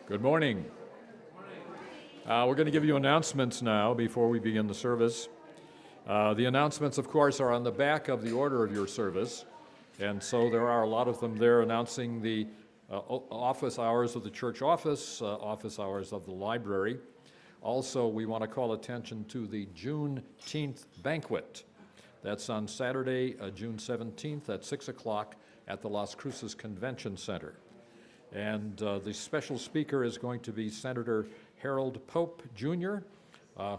Good morning. We're going to give you announcements now before we begin the service. The announcements, of course, are on the back of the order of your service, and so there are a lot of them there announcing the office hours of the church office, office hours of the library. Also, we want to call attention to the Juneteenth banquet. That's on Saturday, June 17th at 6 o'clock at the Las Cruces Convention Center. And the special speaker is going to be Senator Harold Pope, Jr.,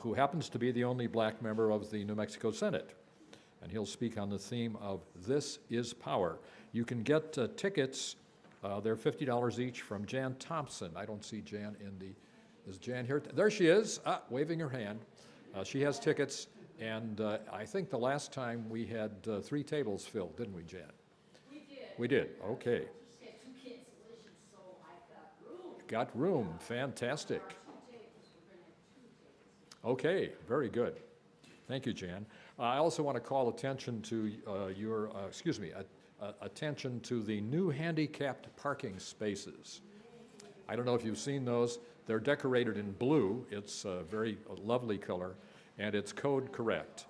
who happens to be the only black member of the New Mexico Senate. And he'll speak on the theme of This is Power. You can get tickets. They're $50 each from Jan Thompson. I don't see Jan in the... Is Jan here? There she is, waving her hand. She has tickets, and I think the last time we had 3 tables filled, didn't we, Jan? We did. We did, okay. We had 2 cancellations, so I've got room. Got room, fantastic. Okay, very good. Thank you, Jan. I also want to call attention to attention to the new handicapped parking spaces. I don't know if you've seen those. They're decorated in blue. It's a very lovely color, and it's code correct.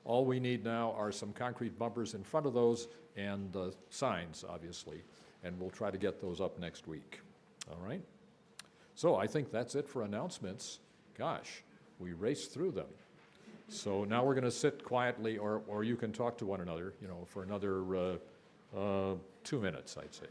All we need now are some concrete bumpers in front of those and signs, obviously, and we'll try to get those up next week. All right? So I think that's it for announcements. Gosh, we raced through them. So now we're going to sit quietly, or you can talk to one another, for another 2 minutes, I'd say.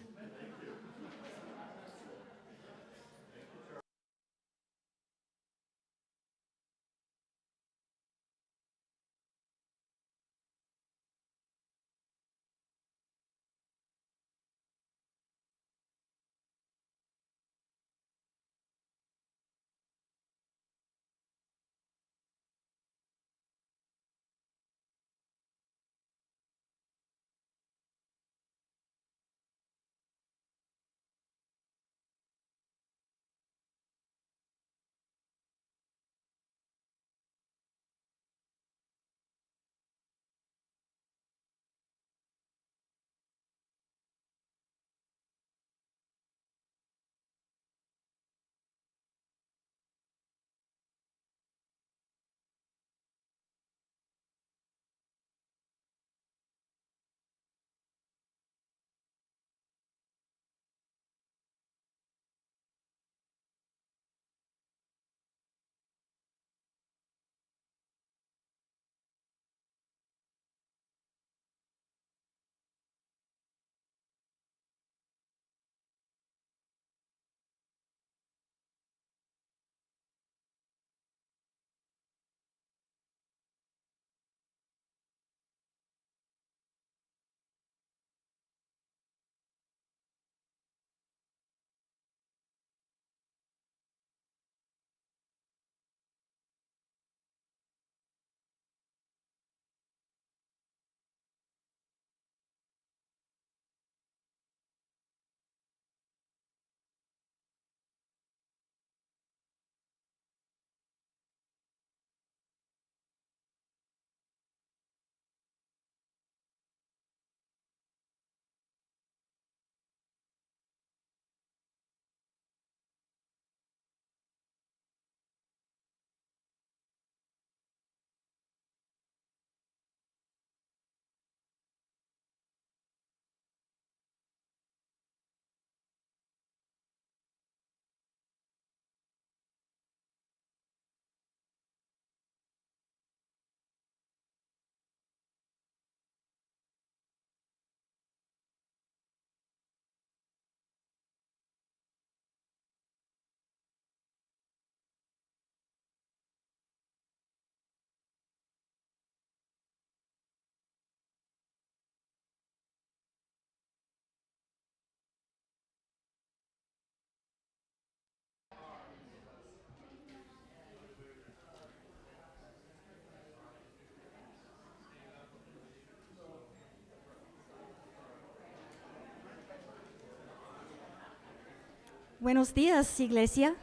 Buenos días, iglesia.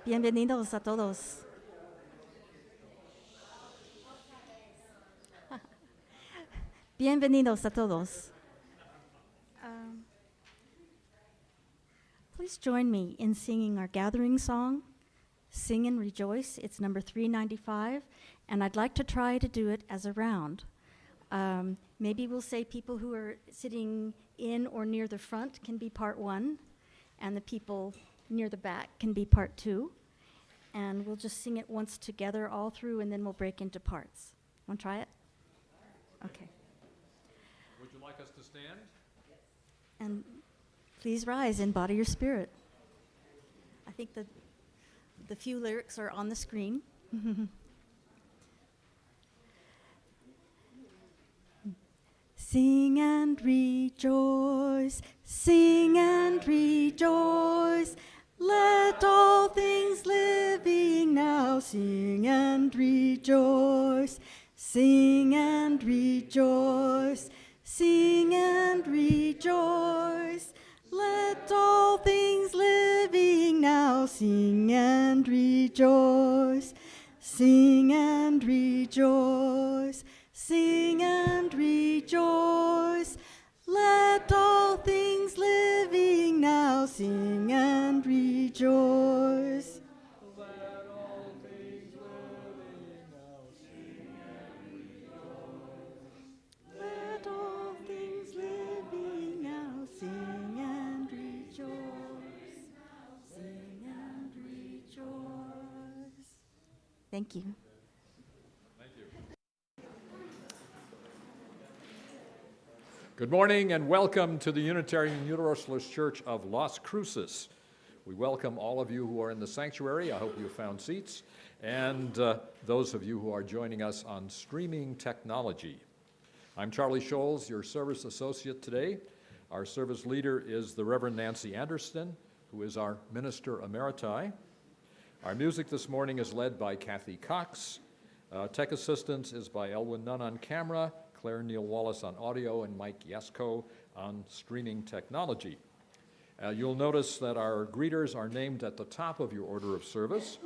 Bienvenidos a todos. Bienvenidos a todos. please join me in singing our gathering song, Sing and Rejoice. It's number 395, and I'd like to try to do it as a round. Maybe we'll say people who are sitting in or near the front can be part one, and the people near the back can be part two. And we'll just sing it once together all through, and then we'll break into parts. Want to try it? Okay. Would you like us to stand? And please rise in body or spirit. I think the few lyrics are on the screen. Sing and rejoice, sing and rejoice. Let all things living now sing and rejoice, sing and rejoice, sing and rejoice. Let all things living now sing and rejoice, sing and rejoice, sing and rejoice. Let all things living now sing and rejoice. Let all things living now sing and rejoice. Let all things living now sing and rejoice. Sing and rejoice. Thank you. Good morning and welcome to the Unitarian Universalist Church of Las Cruces. We welcome all of you who are in the sanctuary. I hope you found seats. And those of you who are joining us on streaming technology. I'm Charlie Scholz, your service associate today. Our service leader is the Reverend Nancy Anderson, who is our Minister Emeriti. Our music this morning is led by Kathy Cox. Tech assistance is by Elwin Nunn on camera, Claire Neal Wallace on audio, and Mike Yasko on streaming technology. You'll notice that our greeters are named at the top of your order of service,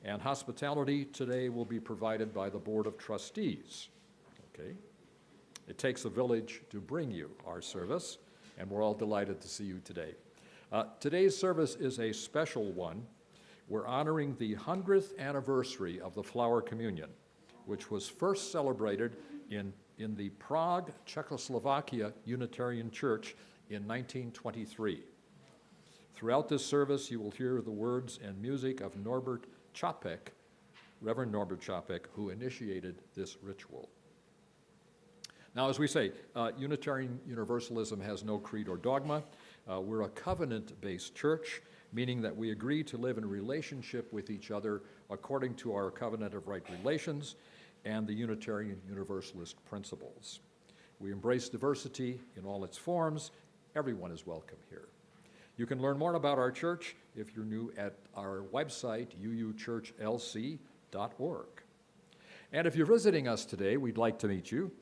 and hospitality today will be provided by the Board of Trustees. Okay? It takes a village to bring you our service, and we're all delighted to see you today. Today's service is a special one. We're honoring the 100th anniversary of the Flower Communion, which was first celebrated in the Prague, Czechoslovakia Unitarian Church in 1923. Throughout this service, you will hear the words and music of Norbert Čapek, Reverend Norbert Čapek, who initiated this ritual. Now, as we say, Unitarian Universalism has no creed or dogma. We're a covenant-based church, meaning that we agree to live in relationship with each other according to our covenant of right relations and the Unitarian Universalist principles. We embrace diversity in all its forms. Everyone is welcome here. You can learn more about our church if you're new at our website, uuchurchlc.org. And if you're visiting us today, we'd like to meet you.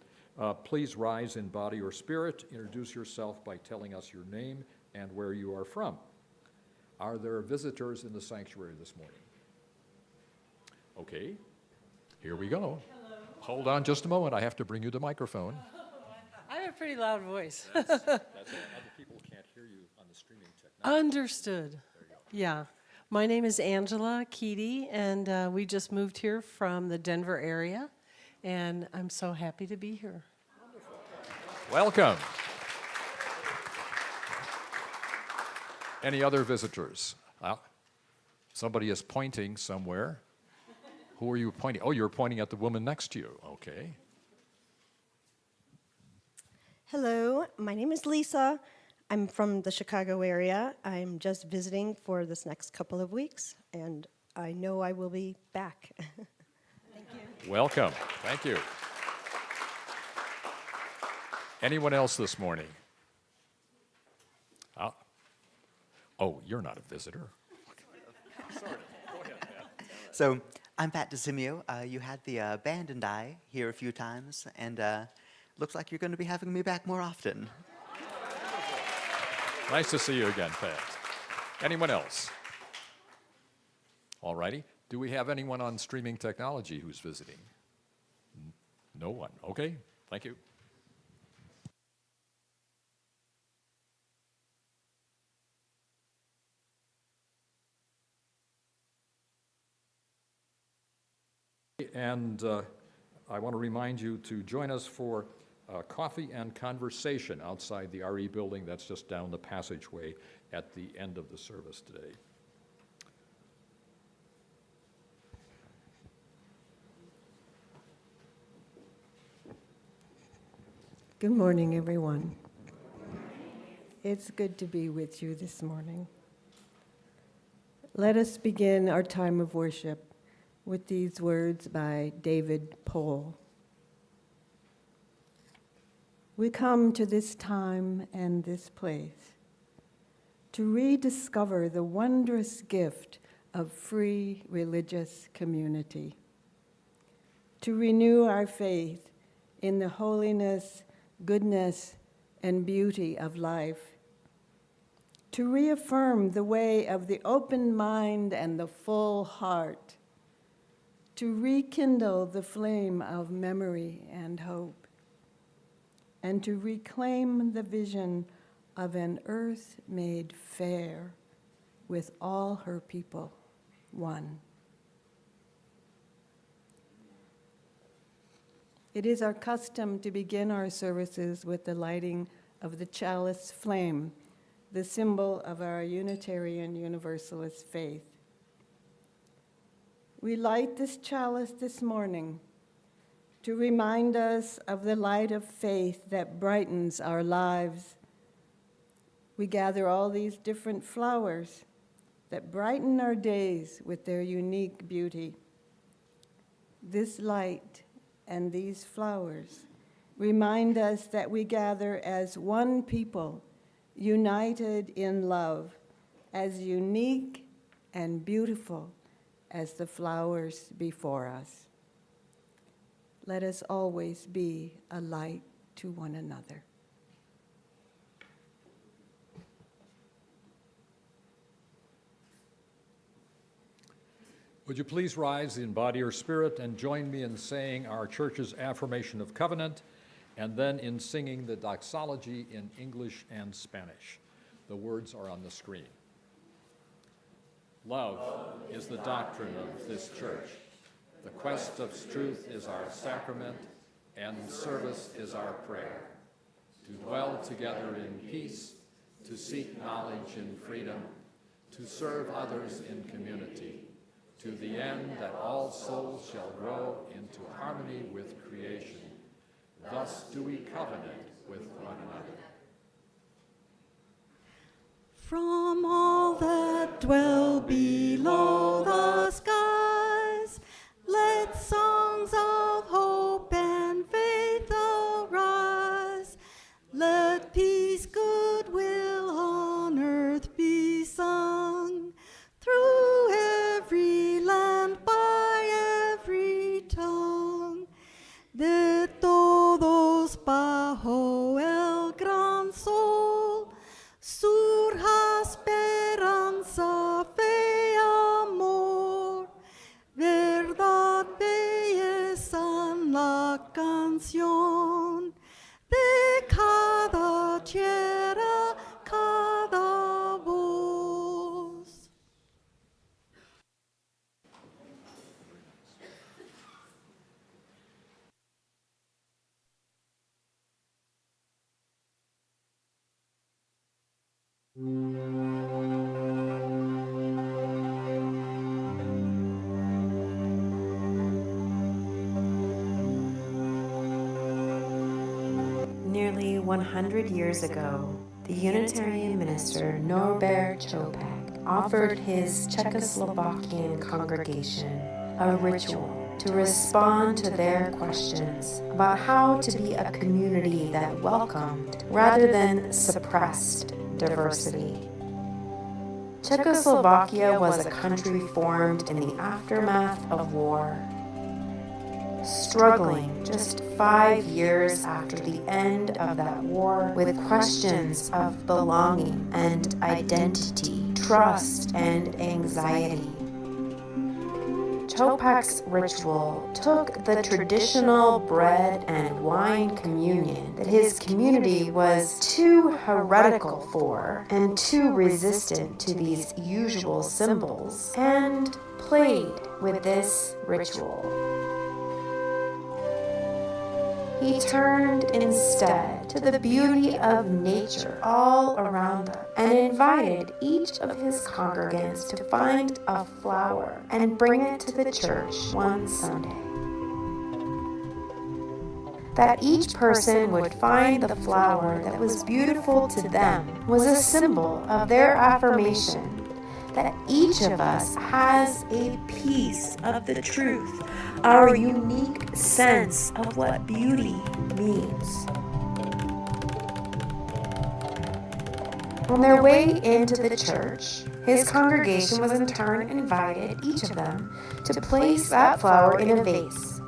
Please rise in body or spirit. Introduce yourself by telling us your name and where you are from. Are there visitors in the sanctuary this morning? Okay, here we go. Hello. Hold on just a moment. I have to bring you the microphone. I have a pretty loud voice. That's it. Other people can't hear you on the streaming technology. Understood. Yeah. My name is Angela Keedy, and we just moved here from the Denver area, and I'm so happy to be here. Welcome. Any other visitors? Somebody is pointing somewhere. Who are you pointing? Oh, you're pointing at the woman next to you. Okay. Hello, my name is Lisa. I'm from the Chicago area. I'm just visiting for this next couple of weeks, and I know I will be back. Thank you. Welcome. Thank you. Anyone else this morning? Oh, you're not a visitor. Sorry. Go ahead, Pat. So I'm Pat DeSimio. You had the band and I here a few times, and looks like you're going to be having me back more often. Nice to see you again, Pat. Anyone else? All righty. Do we have anyone on streaming technology who's visiting? No one. Okay. Thank you. And I want to remind you to join us for coffee and conversation outside the RE building. That's just down the passageway at the end of the service today. Good morning, everyone. It's good to be with you this morning. Let us begin our time of worship with these words by David Pohl. We come to this time and this place to rediscover the wondrous gift of free religious community, to renew our faith in the holiness, goodness, and beauty of life, to reaffirm the way of the open mind and the full heart, to rekindle the flame of memory and hope, and to reclaim the vision of an earth made fair with all her people one. It is our custom to begin our services with the lighting of the chalice flame, the symbol of our Unitarian Universalist faith. We light this chalice this morning to remind us of the light of faith that brightens our lives. We gather all these different flowers that brighten our days with their unique beauty. This light and these flowers remind us that we gather as one people, united in love, as unique and beautiful as the flowers before us. Let us always be a light to one another. Would you please rise in body or spirit and join me in saying our church's affirmation of covenant, and then in singing the doxology in English and Spanish. The words are on the screen. Love is the doctrine of this church. The quest of truth is our sacrament, and service is our prayer. To dwell together in peace, to seek knowledge in freedom, to serve others in community, to the end that all souls shall grow into harmony with creation. Thus do we covenant with one another. From all that dwell below the skies, let songs of hope and faith arise. Let peace, goodwill on earth be sung, through every land, by every tongue. De todos bajo el gran sol surja esperanza, fe, amor, verdad, belleza en la canción de cada tierra, cada voz. Nearly 100 years ago, the Unitarian minister Norbert Chopak offered his Czechoslovakian congregation a ritual to respond to their questions about how to be a community that welcomed rather than suppressed diversity. Czechoslovakia was a country formed in the aftermath of war, struggling just 5 years after the end of that war with questions of belonging and identity, trust and anxiety. Chopak's ritual took the traditional bread and wine communion that his community was too heretical for and too resistant to these usual symbols, and played with this ritual. He turned instead to the beauty of nature all around them and invited each of his congregants to find a flower and bring it to the church one Sunday. That each person would find the flower that was beautiful to them was a symbol of their affirmation that each of us has a piece of the truth, our unique sense of what beauty means. On their way into the church, his congregation was in turn invited, each of them, to place that flower in a vase,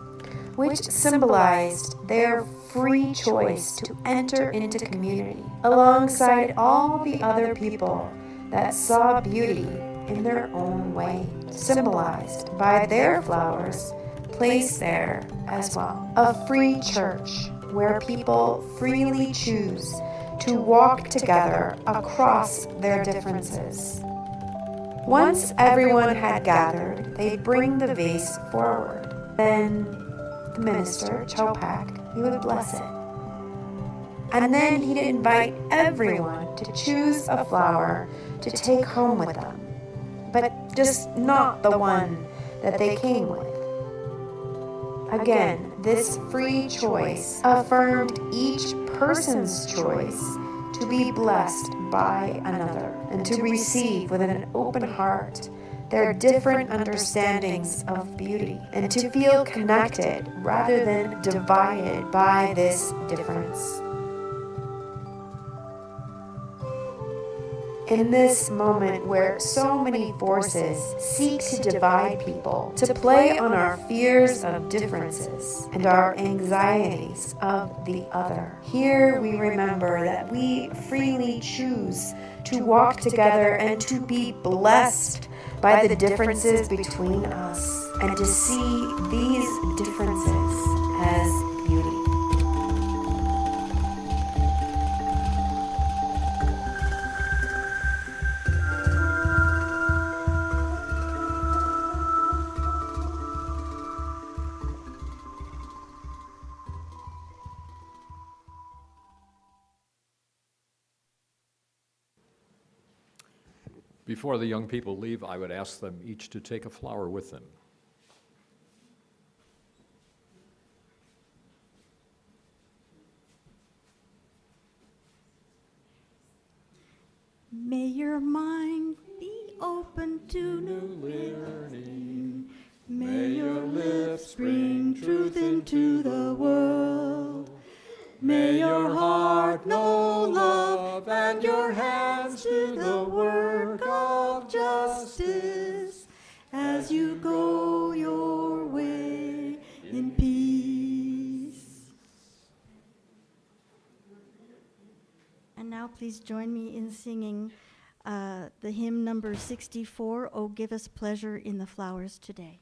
which symbolized their free choice to enter into community alongside all the other people that saw beauty in their own way, symbolized by their flowers placed there as well. A free church where people freely choose to walk together across their differences. Once everyone had gathered, they'd bring the vase forward. Then the minister, Chopak, he would bless it. And then he'd invite everyone to choose a flower to take home with them, but just not the one that they came with. Again, this free choice affirmed each person's choice to be blessed by another and to receive with an open heart their different understandings of beauty and to feel connected rather than divided by this difference. In this moment where so many forces seek to divide people, to play on our fears of differences and our anxieties of the other, here we remember that we freely choose to walk together and to be blessed by the differences between us and to see these differences as beauty. Before the young people leave, I would ask them each to take a flower with them. May your mind be open to new learning. May your lips bring truth into the world. May your heart know love and your hands do the work of justice as you go your way in peace. And now please join me in singing the hymn number 64, "Oh, Give Us Pleasure in the Flowers Today."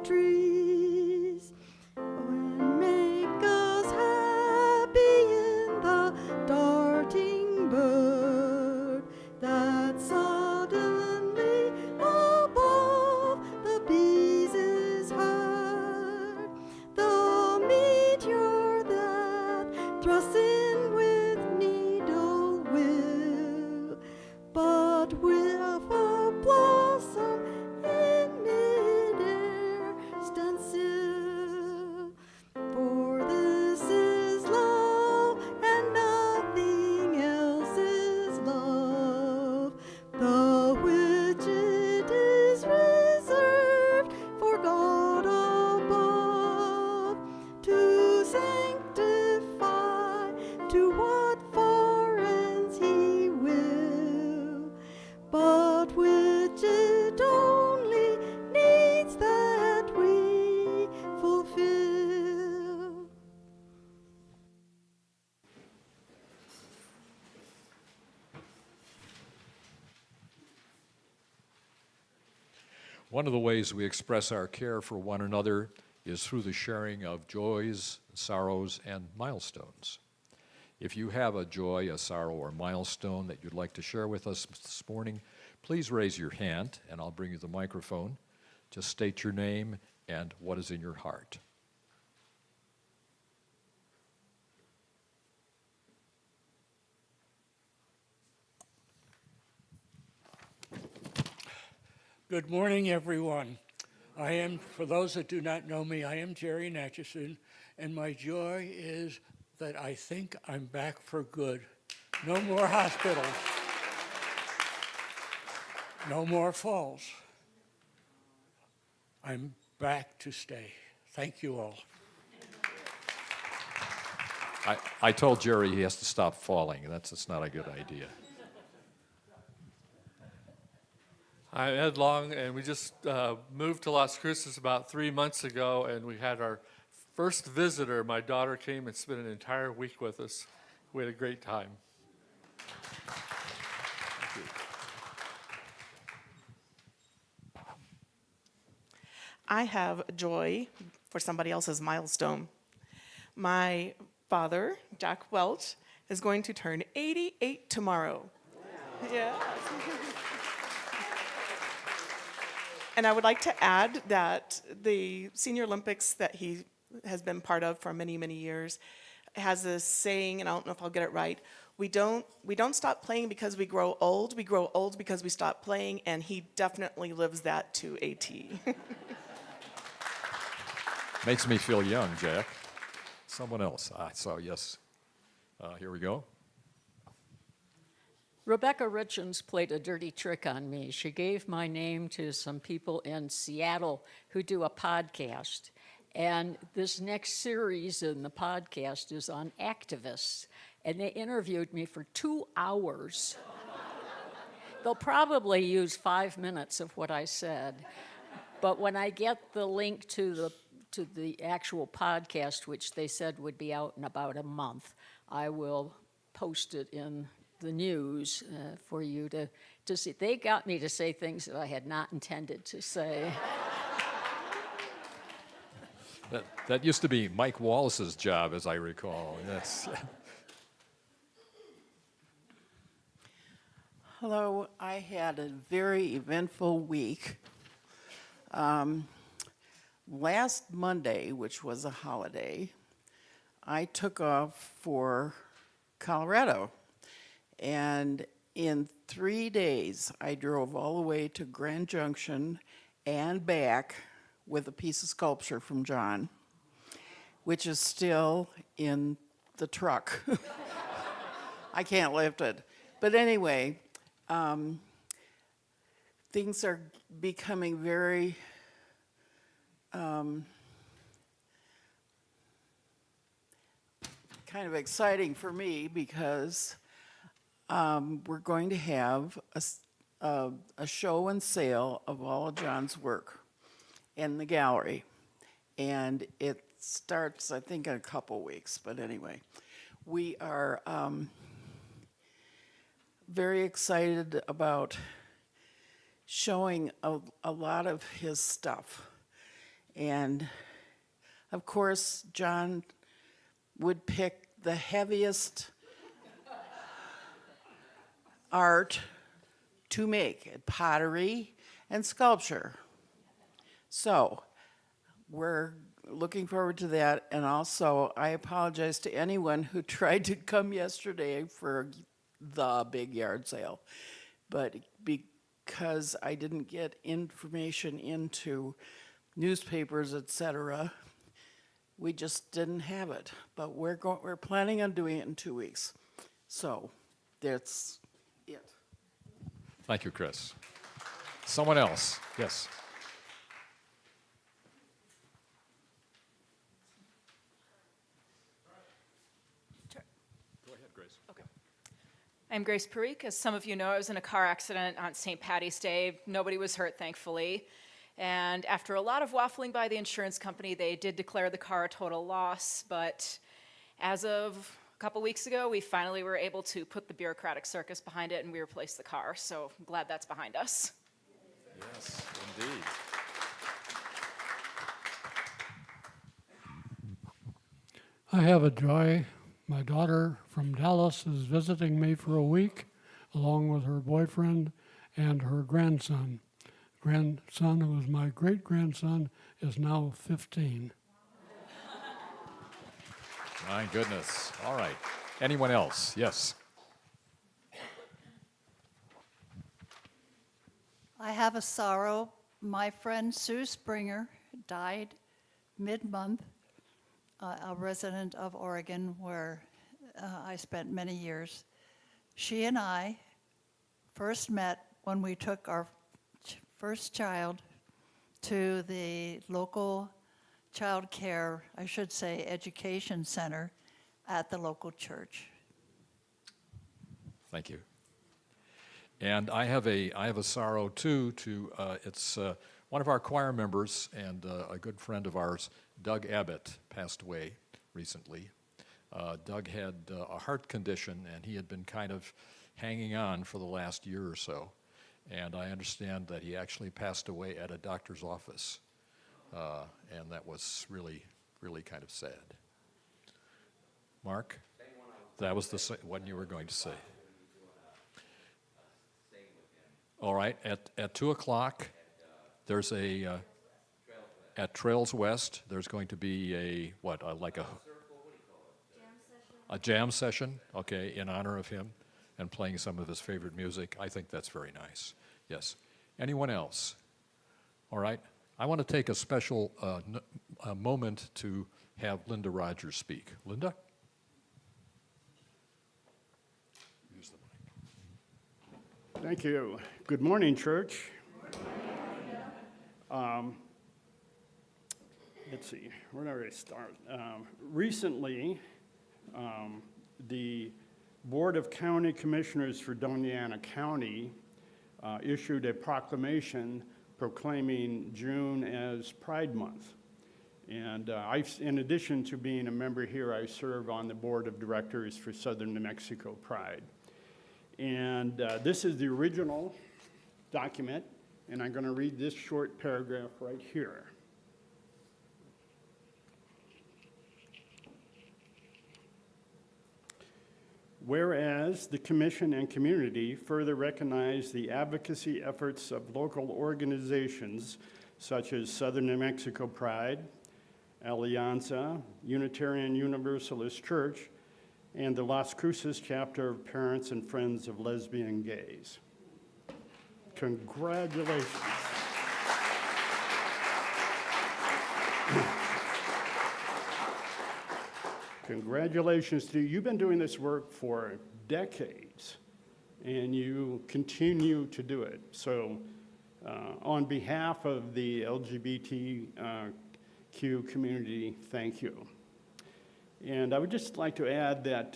trees. And make us happy in the darting bird that suddenly above the bees is heard. The meteor that thrusts in with needle will, but with a blossom in midair stand still. For this is love, and nothing else is love, the which it is reserved for God above to sanctify, to what far ends He will, but which it only needs that we fulfill. One of the ways we express our care for one another is through the sharing of joys, sorrows, and milestones. If you have a joy, a sorrow, or milestone that you'd like to share with us this morning, please raise your hand and I'll bring you the microphone. Just state your name and what is in your heart. Good morning, everyone. For those that do not know me, I am Jerry Natchison, and my joy is that I think I'm back for good. No more hospitals. No more falls. I'm back to stay. Thank you all. I told Jerry he has to stop falling. That's not a good idea. I'm Ed Long, and we just moved to Las Cruces about 3 months ago, and we had our first visitor. My daughter came and spent an entire week with us. We had a great time. I have joy for somebody else's milestone. My father, Jack Welch, is going to turn 88 tomorrow. Yeah. And I would like to add that the Senior Olympics that he has been part of for many, many years has this saying, and I don't know if I'll get it right, we don't stop playing because we grow old because we stop playing, and he definitely lives that to a T. Makes me feel young, Jack. Someone else. So yes. Here we go. Rebecca Richens played a dirty trick on me. She gave my name to some people in Seattle who do a podcast. And this next series in the podcast is on activists. And they interviewed me for 2 hours. They'll probably use 5 minutes of what I said. But when I get the link to the actual podcast, which they said would be out in about a month, I will post it in the news for you to see. They got me to say things that I had not intended to say. That used to be Mike Wallace's job, as I recall. Yes. Hello, I had a very eventful week. Last Monday, which was a holiday, I took off for Colorado. And in 3 days, I drove all the way to Grand Junction and back with a piece of sculpture from John, which is still in the truck. I can't lift it. But anyway, things are becoming very kind of exciting for me because we're going to have a show and sale of all of John's work in the gallery. And it starts, I think, in a couple weeks. But anyway, we are very excited about showing a lot of his stuff. And of course, John would pick the heaviest art to make, pottery and sculpture. So we're looking forward to that. And also, I apologize to anyone who tried to come yesterday for the big yard sale. But because I didn't get information into newspapers, etc., we just didn't have it. But we're planning on doing it in 2 weeks. So that's it. Thank you, Chris. Someone else, yes. Go ahead, Grace. I'm Grace Parikh. As some of you know, I was in a car accident on St. Patty's Day. Nobody was hurt, thankfully. And after a lot of waffling by the insurance company, they did declare the car a total loss. But as of a couple weeks ago, we finally were able to put the bureaucratic circus behind it, and we replaced the car. So I'm glad that's behind us. Yes, indeed. I have a joy. My daughter from Dallas is visiting me for a week, along with her boyfriend and her grandson. Grandson, who is my great-grandson, is now 15. My goodness. All right. Anyone else? Yes. I have a sorrow. My friend Sue Springer died mid-month, a resident of Oregon where I spent many years. She and I first met when we took our first child to the local child care, I should say education center at the local church. Thank you. And I have a sorrow too. It's one of our choir members and a good friend of ours, Doug Abbott, passed away recently. Doug had a heart condition, and he had been kind of hanging on for the last year or so. And I understand that he actually passed away at a doctor's office, and that was really, really kind of sad. Mark, that was the one you were going to say. All right, at 2 o'clock, there's at Trails West, there's going to be a jam session, okay, in honor of him and playing some of his favorite music. I think that's very nice. Yes. Anyone else? All right. I want to take a special moment to have Linda Rogers speak. Linda? Use the mic. Thank you. Good morning, church. Let's see, where do I start? Recently, the Board of County Commissioners for Doña Ana County issued a proclamation proclaiming June as Pride Month. And in addition to being a member here, I serve on the Board of Directors for Southern New Mexico Pride. And this is the original document, and I'm going to read this short paragraph right here. Whereas the Commission and community further recognize the advocacy efforts of local organizations such as Southern New Mexico Pride, Alianza, Unitarian Universalist Church, and the Las Cruces chapter of Parents and Friends of Lesbian Gays. Congratulations. Congratulations to you. You've been doing this work for decades, and you continue to do it. So on behalf of the LGBTQ community, thank you. And I would just like to add that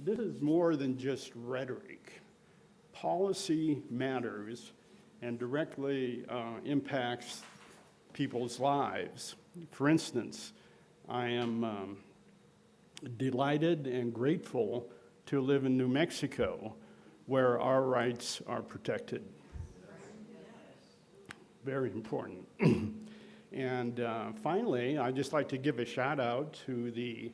this is more than just rhetoric. Policy matters and directly impacts people's lives. For instance, I am delighted and grateful to live in New Mexico, where our rights are protected. Very important. And finally, I'd just like to give a shout out to the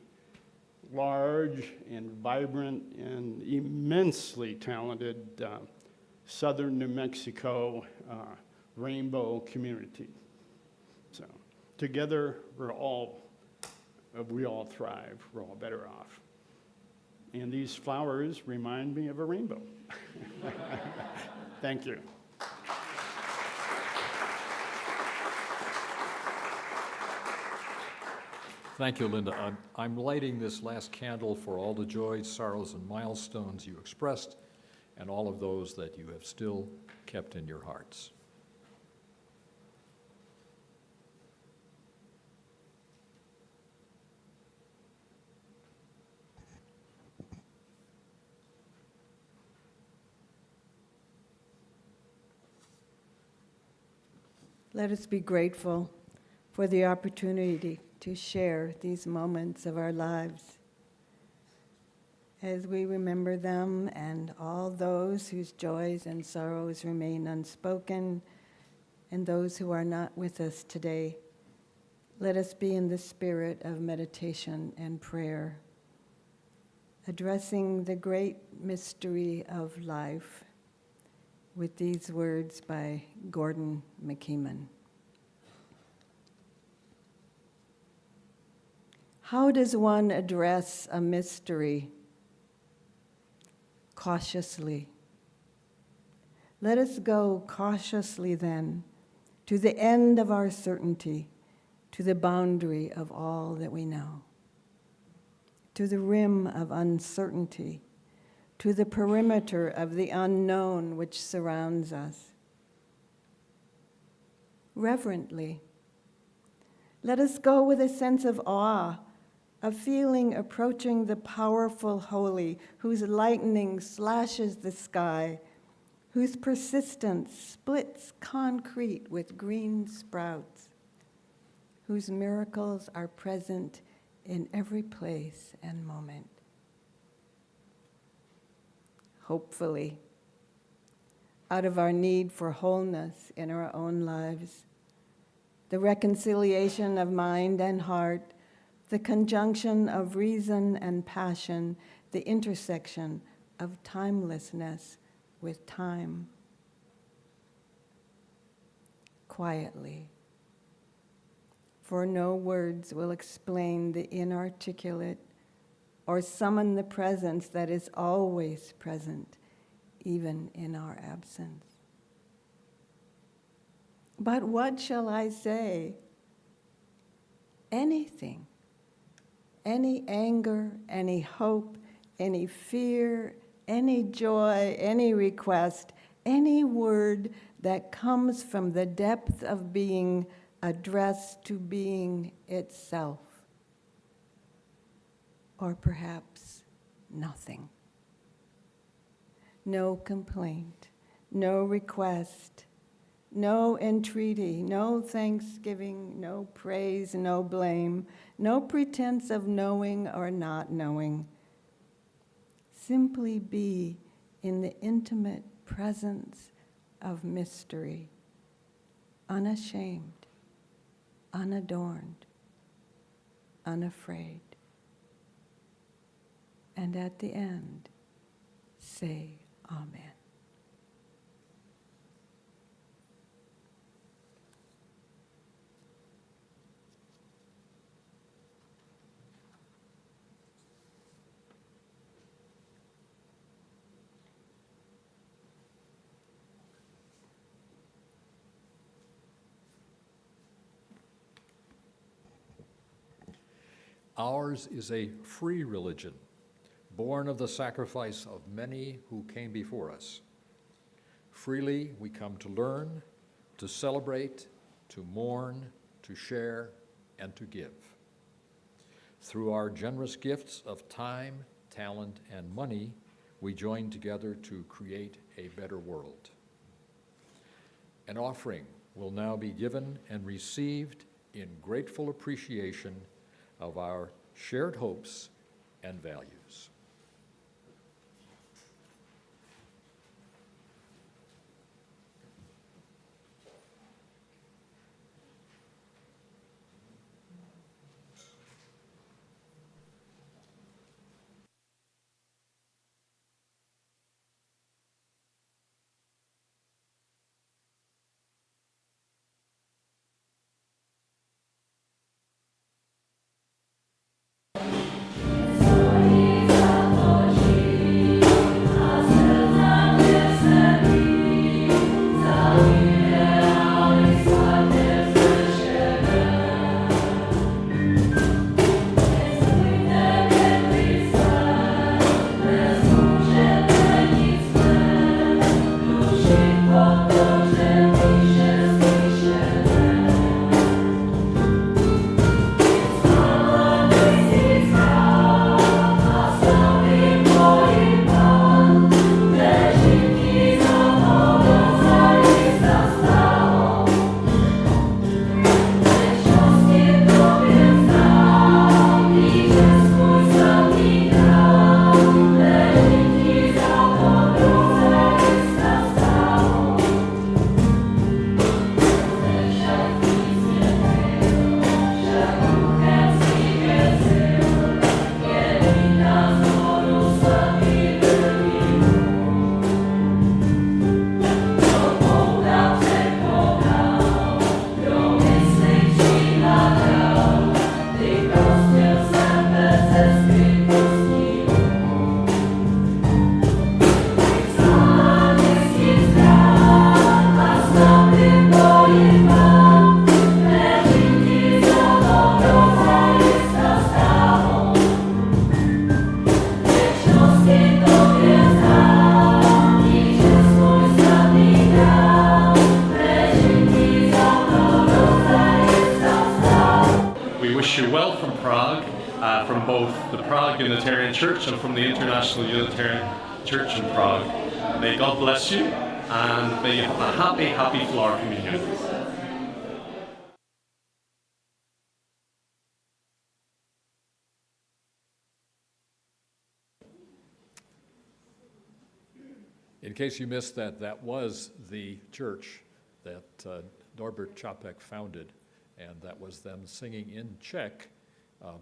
large and vibrant and immensely talented southern New Mexico rainbow community. So together, we all thrive, we're all better off. And these flowers remind me of a rainbow. Thank you. Thank you, Linda. I'm lighting this last candle for all the joys, sorrows, and milestones you expressed, and all of those that you have still kept in your hearts. Let us be grateful for the opportunity to share these moments of our lives. As we remember them and all those whose joys and sorrows remain unspoken, and those who are not with us today, let us be in the spirit of meditation and prayer, addressing the great mystery of life with these words by Gordon McKeeman. How does one address a mystery? Cautiously. Let us go cautiously then to the end of our certainty, to the boundary of all that we know, to the rim of uncertainty, to the perimeter of the unknown which surrounds us. Reverently, let us go with a sense of awe, a feeling approaching the powerful holy, whose lightning slashes the sky, whose persistence splits concrete with green sprouts, whose miracles are present in every place and moment. Hopefully, out of our need for wholeness in our own lives, the reconciliation of mind and heart, the conjunction of reason and passion, the intersection of timelessness with time. Quietly, for no words will explain the inarticulate or summon the presence that is always present, even in our absence. But what shall I say? Anything. Any anger, any hope, any fear, any joy, any request, any word that comes from the depth of being addressed to being itself. Or perhaps nothing. No complaint, no request, no entreaty, no thanksgiving, no praise, no blame, no pretense of knowing or not knowing. Simply be in the intimate presence of mystery, unashamed, unadorned, unafraid. And at the end, say Amen. Ours is a free religion, born of the sacrifice of many who came before us. Freely we come to learn, to celebrate, to mourn, to share, and to give. Through our generous gifts of time, talent, and money, we join together to create a better world. An offering will now be given and received in grateful appreciation of our shared hopes and values. We wish you well from Prague, from both the Prague Unitarian Church and from the International Unitarian Church in Prague. May God bless you, and may you have a happy, happy Flower Communion. In case you missed that, that was the church that Norbert Čapek founded, and that was them singing in Czech,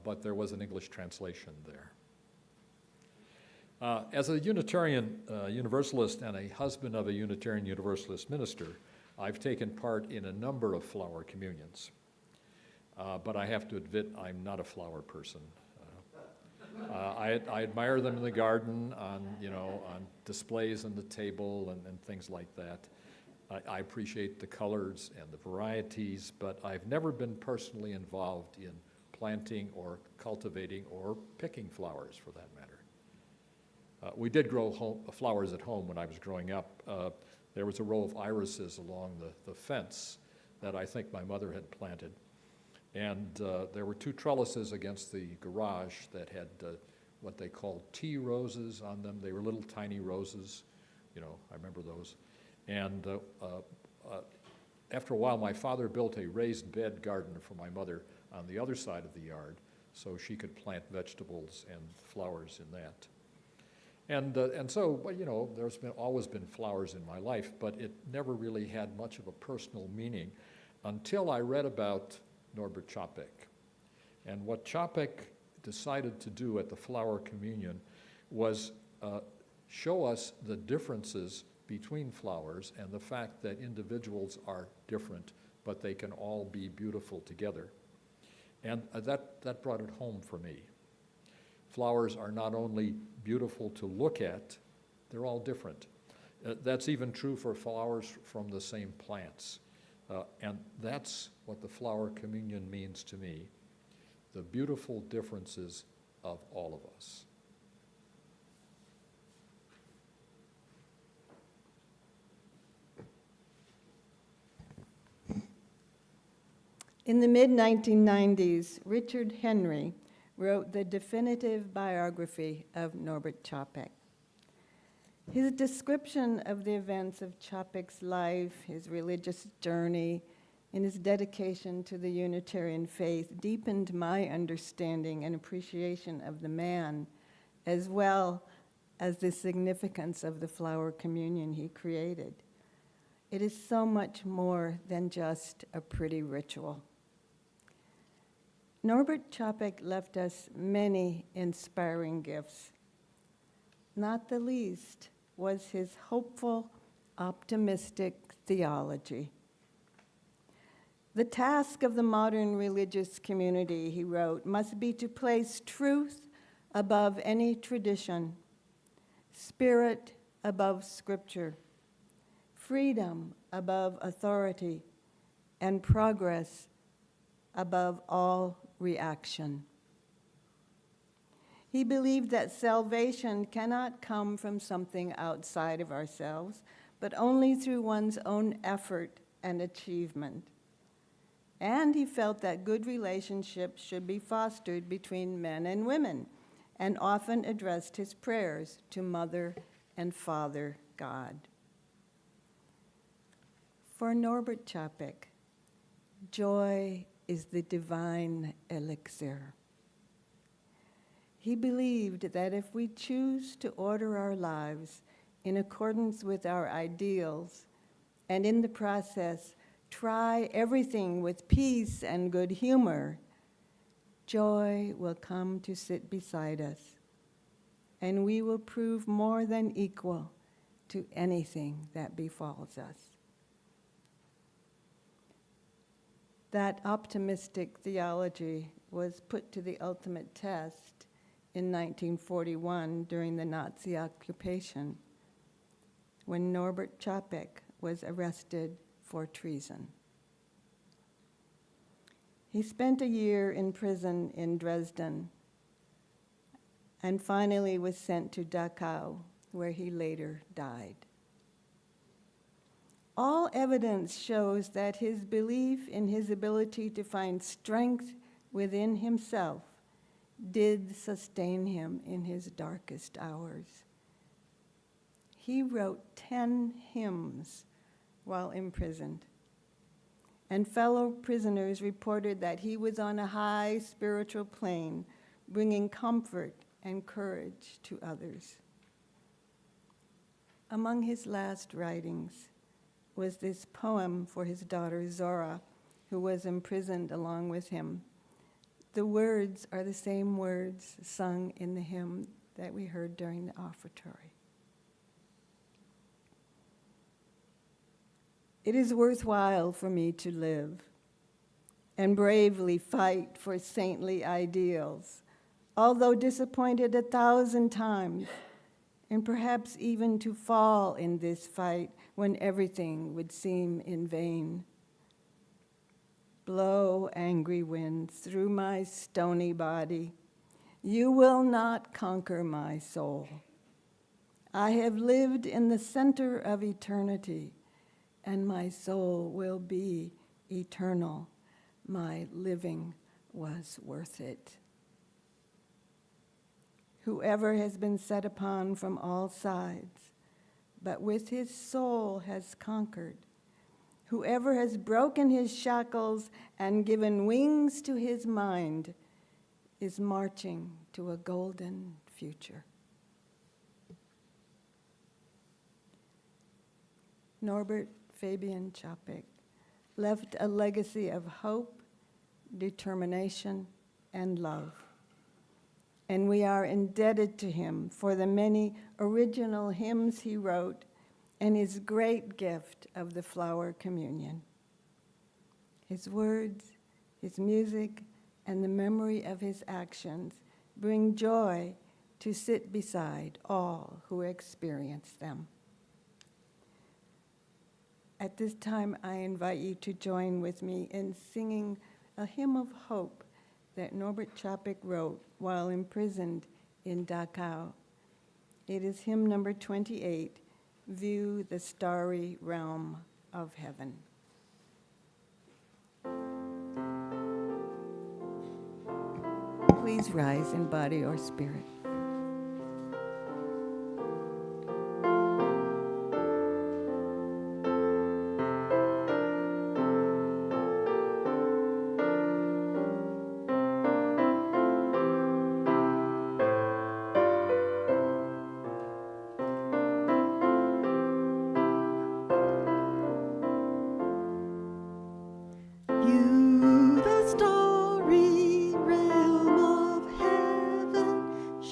but there was an English translation there. As a Unitarian Universalist and a husband of a Unitarian Universalist minister, I've taken part in a number of flower communions. But I have to admit, I'm not a flower person. I admire them in the garden, on displays on the table and things like that. I appreciate the colors and the varieties, but I've never been personally involved in planting or cultivating or picking flowers, for that matter. We did grow flowers at home when I was growing up. There was a row of irises along the fence that I think my mother had planted. And there were 2 trellises against the garage that had what they called tea roses on them. They were little tiny roses, I remember those. And after a while, my father built a raised bed garden for my mother on the other side of the yard so she could plant vegetables and flowers in that. And so, there's always been flowers in my life, but it never really had much of a personal meaning until I read about Norbert Čapek. And what Čapek decided to do at the Flower Communion was show us the differences between flowers and the fact that individuals are different, but they can all be beautiful together. And that brought it home for me. Flowers are not only beautiful to look at, they're all different. That's even true for flowers from the same plants. And that's what the Flower Communion means to me, the beautiful differences of all of us. In the mid-1990s, Richard Henry wrote the definitive biography of Norbert Čapek. His description of the events of Čapek's life, his religious journey, and his dedication to the Unitarian faith deepened my understanding and appreciation of the man, as well as the significance of the Flower Communion he created. It is so much more than just a pretty ritual. Norbert Čapek left us many inspiring gifts. Not the least was his hopeful, optimistic theology. The task of the modern religious community, he wrote, must be to place truth above any tradition, spirit above scripture, freedom above authority, and progress above all reaction. He believed that salvation cannot come from something outside of ourselves, but only through one's own effort and achievement. And he felt that good relationships should be fostered between men and women, and often addressed his prayers to Mother and Father God. For Norbert Čapek, joy is the divine elixir. He believed that if we choose to order our lives in accordance with our ideals, and in the process try everything with peace and good humor, joy will come to sit beside us, and we will prove more than equal to anything that befalls us. That optimistic theology was put to the ultimate test in 1941 during the Nazi occupation, when Norbert Čapek was arrested for treason. He spent a year in prison in Dresden and finally was sent to Dachau, where he later died. All evidence shows that his belief in his ability to find strength within himself did sustain him in his darkest hours. He wrote 10 hymns while imprisoned, and fellow prisoners reported that he was on a high spiritual plane, bringing comfort and courage to others. Among his last writings was this poem for his daughter Zora, who was imprisoned along with him. The words are the same words sung in the hymn that we heard during the offertory. It is worthwhile for me to live and bravely fight for saintly ideals, although disappointed 1,000 times, and perhaps even to fall in this fight when everything would seem in vain. Blow, angry winds, through my stony body. You will not conquer my soul. I have lived in the center of eternity, and my soul will be eternal. My living was worth it. Whoever has been set upon from all sides, but with his soul has conquered. Whoever has broken his shackles and given wings to his mind is marching to a golden future. Norbert Fabian Čapek left a legacy of hope, determination, and love. And we are indebted to him for the many original hymns he wrote and his great gift of the flower communion. His words, his music, and the memory of his actions bring joy to sit beside all who experience them. At this time, I invite you to join with me in singing a hymn of hope that Norbert Čapek wrote while imprisoned in Dachau. It is hymn number 28, View the Starry Realm of Heaven. Please rise in body or spirit. View the starry realm of heaven,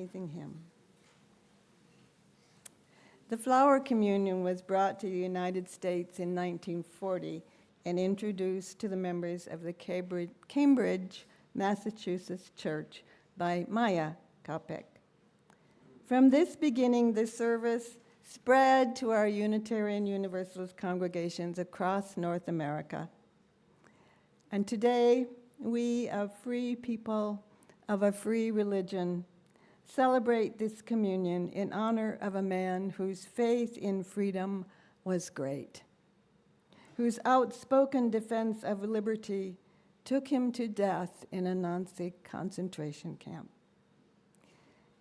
amazing hymn. The flower communion was brought to the United States in 1940 and introduced to the members of the Cambridge, Massachusetts church by Maya Kopek. From this beginning, the service spread to our Unitarian Universalist congregations across North America. And today, we, a free people of a free religion, celebrate this communion in honor of a man whose faith in freedom was great, whose outspoken defense of liberty took him to death in a Nazi concentration camp.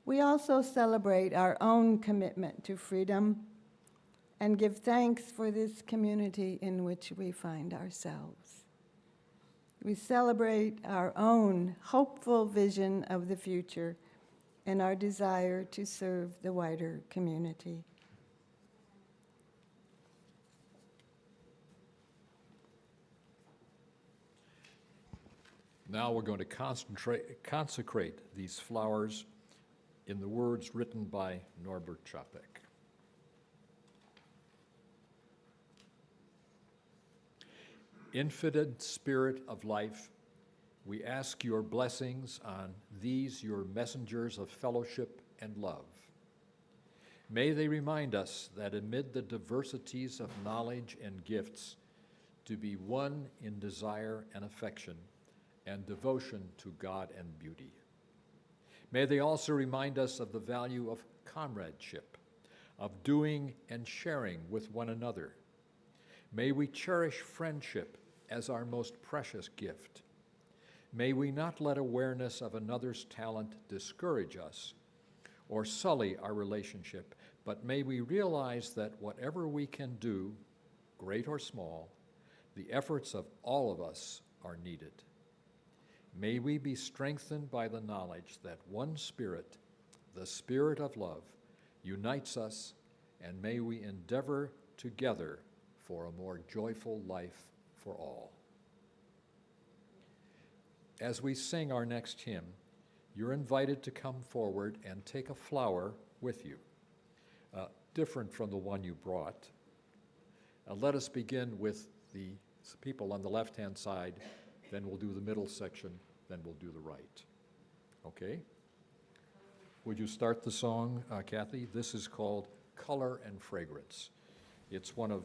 We also celebrate our own commitment to freedom and give thanks for this community in which we find ourselves. We celebrate our own hopeful vision of the future and our desire to serve the wider community. Now we're going to consecrate these flowers in the words written by Norbert Čapek. Infinite Spirit of life, we ask your blessings on these, your messengers of fellowship and love. May they remind us that amid the diversities of knowledge and gifts, to be one in desire and affection and devotion to God and beauty. May they also remind us of the value of comradeship, of doing and sharing with one another. May we cherish friendship as our most precious gift. May we not let awareness of another's talent discourage us or sully our relationship, but may we realize that whatever we can do, great or small, the efforts of all of us are needed. May we be strengthened by the knowledge that one Spirit, the Spirit of love, unites us, and may we endeavor together for a more joyful life for all. As we sing our next hymn, you're invited to come forward and take a flower with you, different from the one you brought. Let us begin with the people on the left-hand side, then we'll do the middle section, then we'll do the right. Okay? Would you start the song, Kathy? This is called Color and Fragrance. It's one of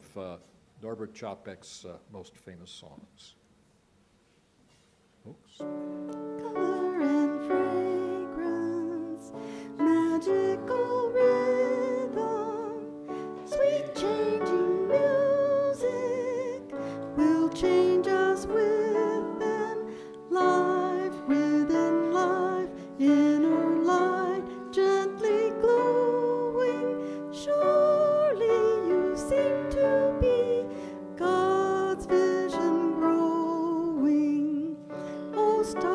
Norbert Čapek's most famous songs. Oops. Color and fragrance, magical rhythm, sweet changing music will change us within life, inner light, gently glowing. Surely you seem to be God's vision growing. Oh, star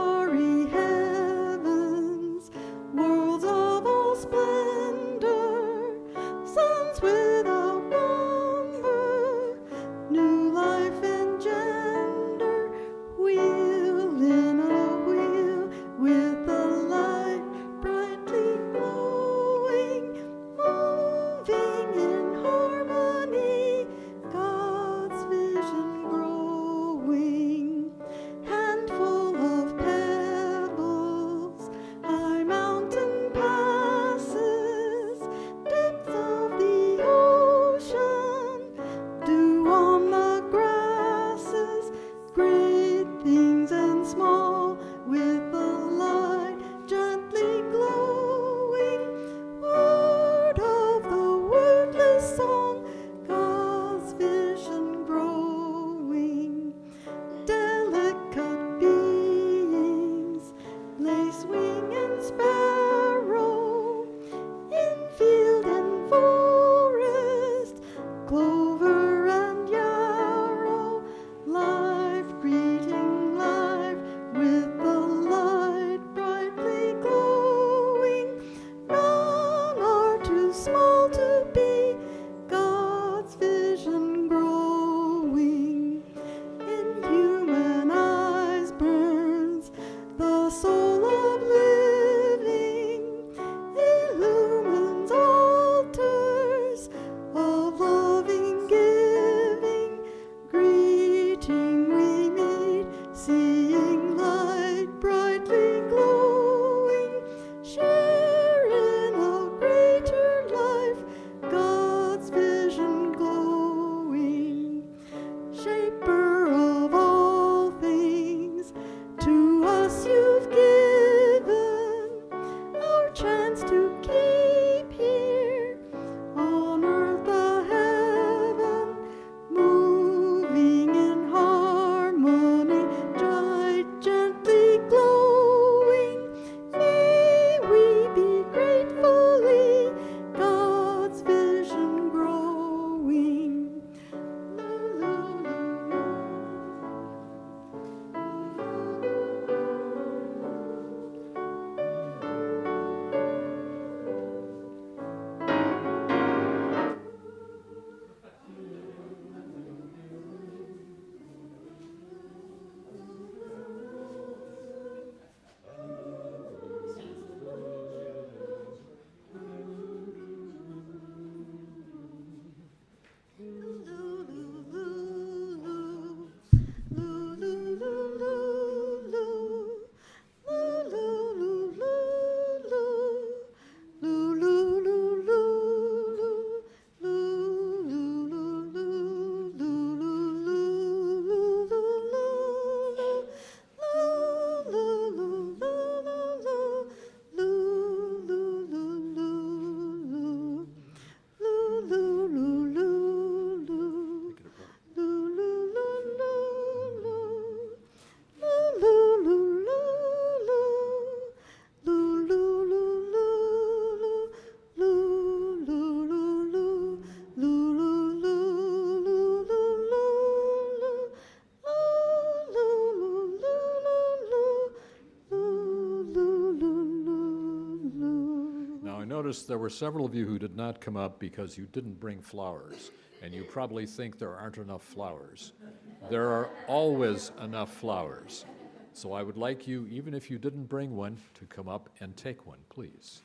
noticed there were several of you who did not come up because you didn't bring flowers, and you probably think there aren't enough flowers. There are always enough flowers. So I would like you, even if you didn't bring one, to come up and take one, please.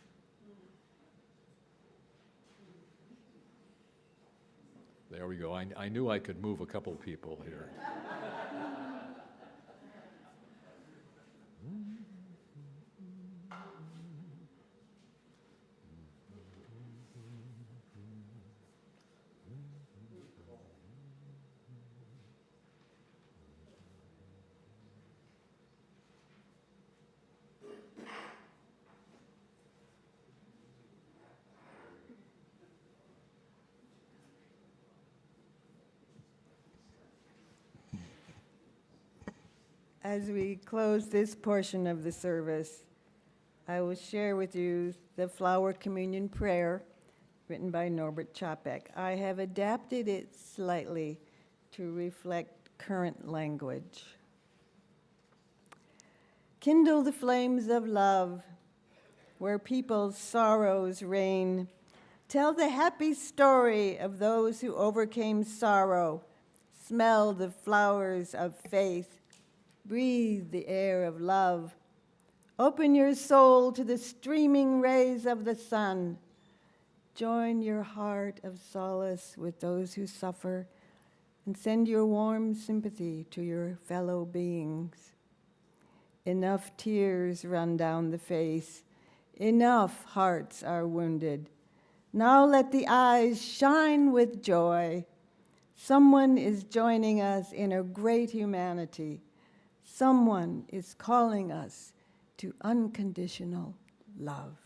There we go. I knew I could move a couple people here. As we close this portion of the service, I will share with you the Flower Communion Prayer written by Norbert Chapek. I have adapted it slightly to reflect current language. Kindle the flames of love where people's sorrows reign. Tell the happy story of those who overcame sorrow. Smell the flowers of faith. Breathe the air of love. Open your soul to the streaming rays of the sun. Join your heart of solace with those who suffer and send your warm sympathy to your fellow beings. Enough tears run down the face. Enough hearts are wounded. Now let the eyes shine with joy. Someone is joining us in a great humanity. Someone is calling us to unconditional love.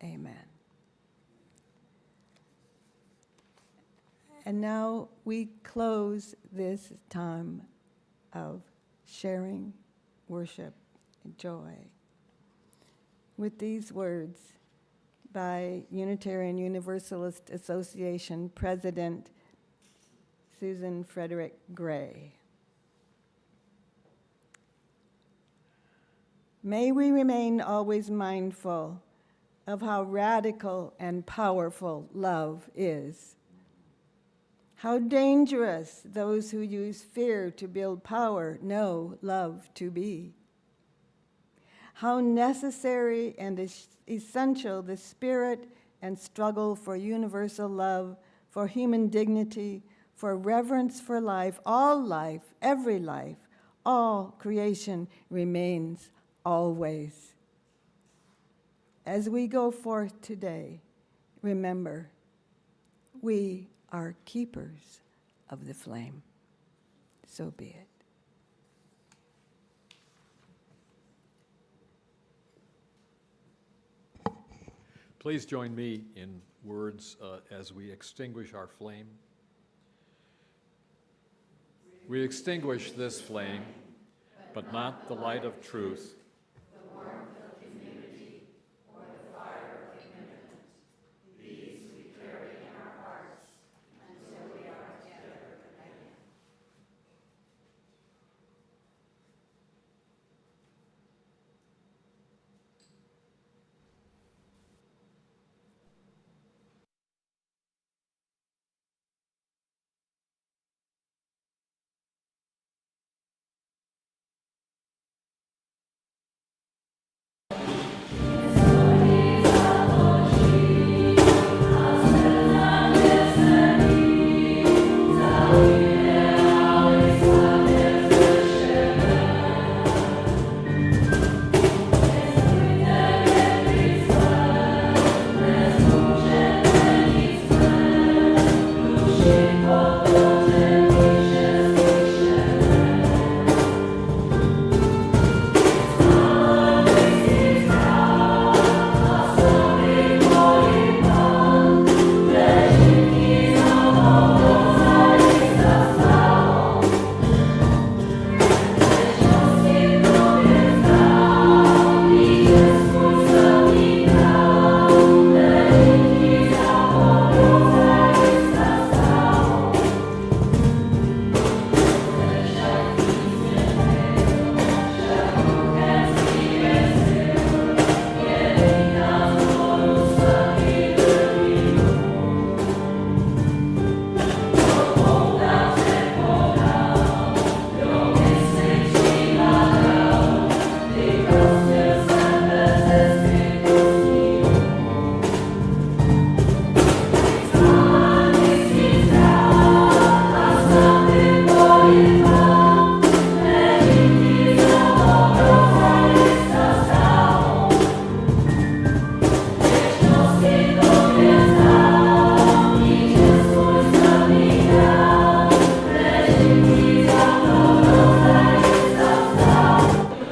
Amen. And now we close this time of sharing, worship, and joy with these words by Unitarian Universalist Association President Susan Frederick Gray. May we remain always mindful of how radical and powerful love is. How dangerous those who use fear to build power know love to be. How necessary and essential the spirit and struggle for universal love, for human dignity, for reverence for life, every life, all creation remains always. As we go forth today, remember, we are keepers of the flame. So be it. Please join me in words as we extinguish our flame. We extinguish this flame, but not the light of truth.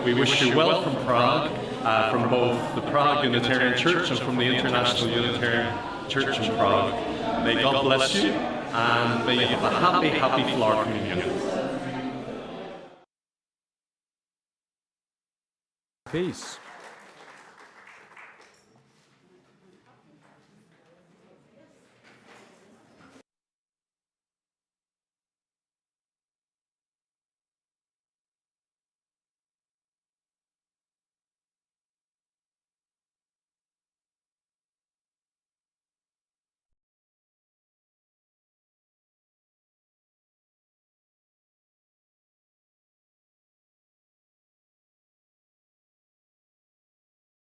We wish you well from Prague, from both the Prague Unitarian Church and from the International Unitarian Church in Prague. May God bless you, and may you have a happy, happy flower communion. Peace.